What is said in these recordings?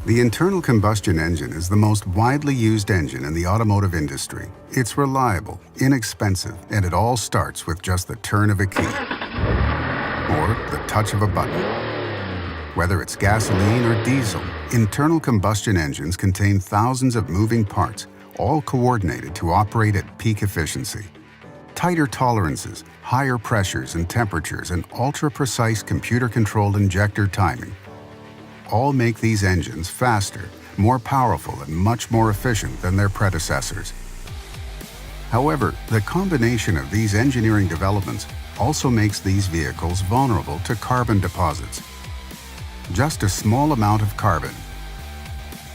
The internal combustion engine is the most widely used engine in the automotive industry. It's reliable, inexpensive, and it all starts with just the turn of a key or the touch of a button. Whether it's gasoline or diesel, internal combustion engines contain thousands of moving parts, all coordinated to operate at peak efficiency. Tighter tolerances, higher pressures and temperatures, and ultra-precise computer-controlled injector timing all make these engines faster, more powerful, and much more efficient than their predecessors. However, the combination of these engineering developments also makes these vehicles vulnerable to carbon deposits. Just a small amount of carbon,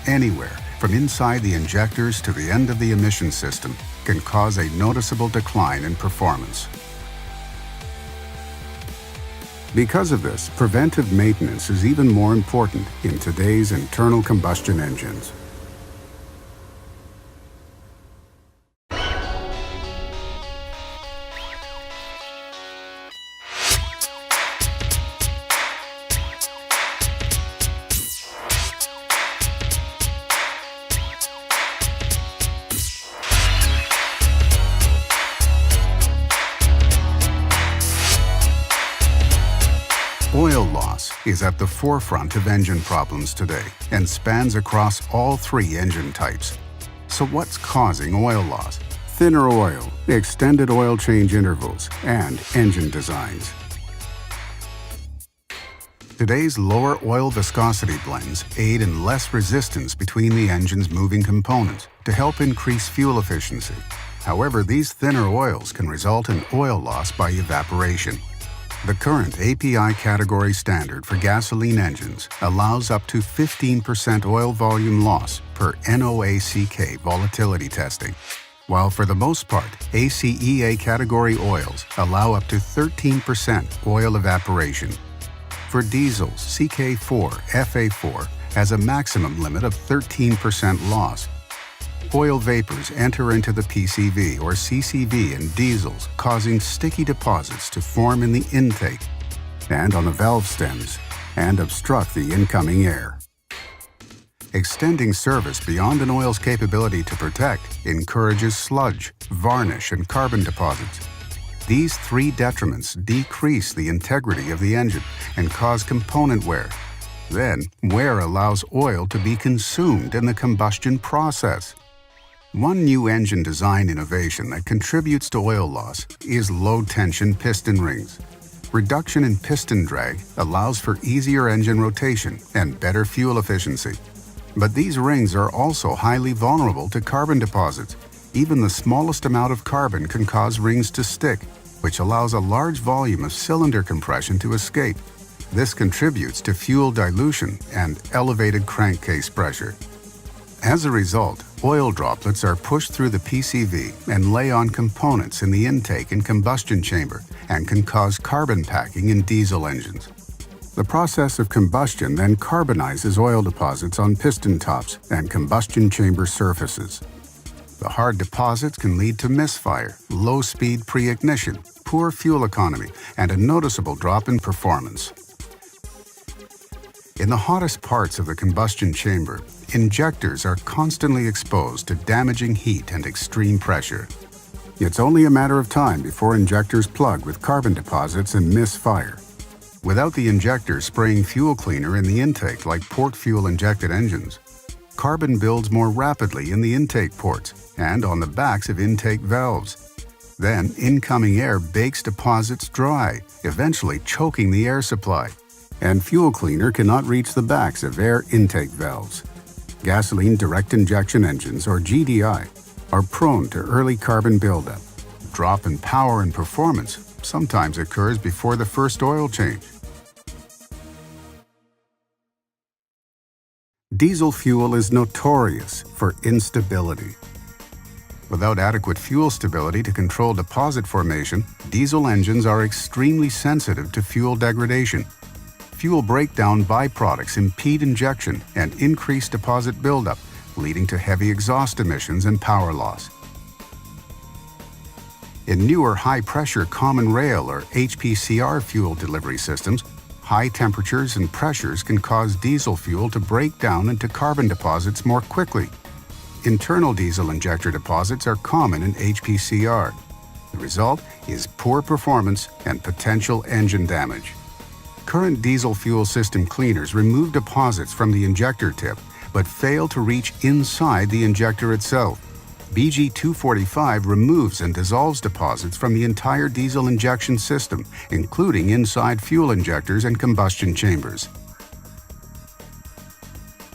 anywhere from inside the injectors to the end of the emission system, can cause a noticeable decline in performance. Because of this, preventive maintenance is even more important in today's internal combustion engines. Oil loss is at the forefront of engine problems today and spans across all three engine types. So what's causing oil loss? Thinner oil, extended oil change intervals, and engine designs. Today's lower oil viscosity blends aid in less resistance between the engine's moving components to help increase fuel efficiency. However, these thinner oils can result in oil loss by evaporation. The current API category standard for gasoline engines allows up to 15% oil volume loss per NOACK volatility testing, while for the most part, ACEA category oils allow up to 13% oil evaporation. For diesels, CK4 FA4 has a maximum limit of 13% loss. Oil vapors enter into the PCV or CCV in diesels, causing sticky deposits to form in the intake and on the valve stems and obstruct the incoming air. Extending service beyond an oil's capability to protect encourages sludge, varnish, and carbon deposits. These three detriments decrease the integrity of the engine and cause component wear. Then, wear allows oil to be consumed in the combustion process. One new engine design innovation that contributes to oil loss is low-tension piston rings. Reduction in piston drag allows for easier engine rotation and better fuel efficiency. But these rings are also highly vulnerable to carbon deposits. Even the smallest amount of carbon can cause rings to stick, which allows a large volume of cylinder compression to escape. This contributes to fuel dilution and elevated crankcase pressure. As a result, oil droplets are pushed through the PCV and lay on components in the intake and combustion chamber and can cause carbon packing in diesel engines. The process of combustion then carbonizes oil deposits on piston tops and combustion chamber surfaces. The hard deposits can lead to misfire, low-speed pre-ignition, poor fuel economy, and a noticeable drop in performance. In the hottest parts of the combustion chamber, injectors are constantly exposed to damaging heat and extreme pressure. It's only a matter of time before injectors plug with carbon deposits and misfire. Without the injector spraying fuel cleaner in the intake like port fuel injected engines, carbon builds more rapidly in the intake ports and on the backs of intake valves. Then incoming air bakes deposits dry, eventually choking the air supply, and fuel cleaner cannot reach the backs of air intake valves. Gasoline direct injection engines, or GDI, are prone to early carbon buildup. Drop in power and performance sometimes occurs before the first oil change. Diesel fuel is notorious for instability. Without adequate fuel stability to control deposit formation, diesel engines are extremely sensitive to fuel degradation. Fuel breakdown byproducts impede injection and increase deposit buildup, leading to heavy exhaust emissions and power loss. In newer high-pressure common rail or HPCR fuel delivery systems, high temperatures and pressures can cause diesel fuel to break down into carbon deposits more quickly. Internal diesel injector deposits are common in HPCR. The result is poor performance and potential engine damage. Current diesel fuel system cleaners remove deposits from the injector tip, but fail to reach inside the injector itself. BG245 removes and dissolves deposits from the entire diesel injection system, including inside fuel injectors and combustion chambers.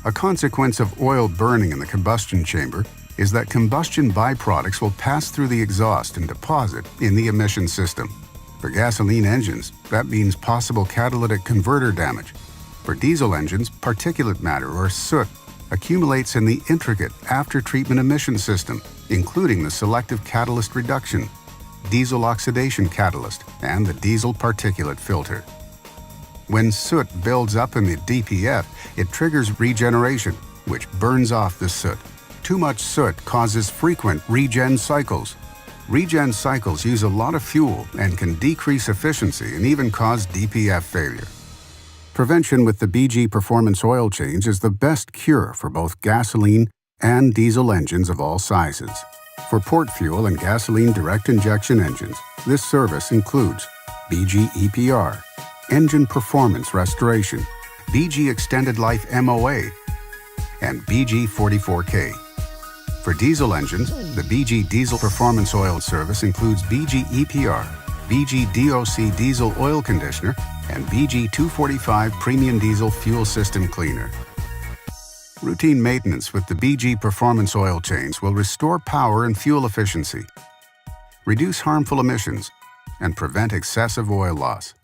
A consequence of oil burning in the combustion chamber is that combustion byproducts will pass through the exhaust and deposit in the emission system. For gasoline engines, that means possible catalytic converter damage. For diesel engines, particulate matter, or soot, accumulates in the intricate after-treatment emission system, including the selective catalyst reduction, diesel oxidation catalyst, and the diesel particulate filter. When soot builds up in the DPF, it triggers regeneration, which burns off the soot. Too much soot causes frequent regen cycles. Regen cycles use a lot of fuel and can decrease efficiency and even cause DPF failure. Prevention with the BG Performance Oil Change is the best cure for both gasoline and diesel engines of all sizes. For port fuel and gasoline direct injection engines, this service includes BG EPR, Engine Performance Restoration, BG Extended Life MOA, and BG 44K. For diesel engines, the BG Diesel Performance Oil Service includes BG EPR, BG DOC Diesel Oil Conditioner, and BG 245 Premium Diesel Fuel System Cleaner. Routine maintenance with the BG Performance Oil Change will restore power and fuel efficiency, reduce harmful emissions, and prevent excessive oil loss.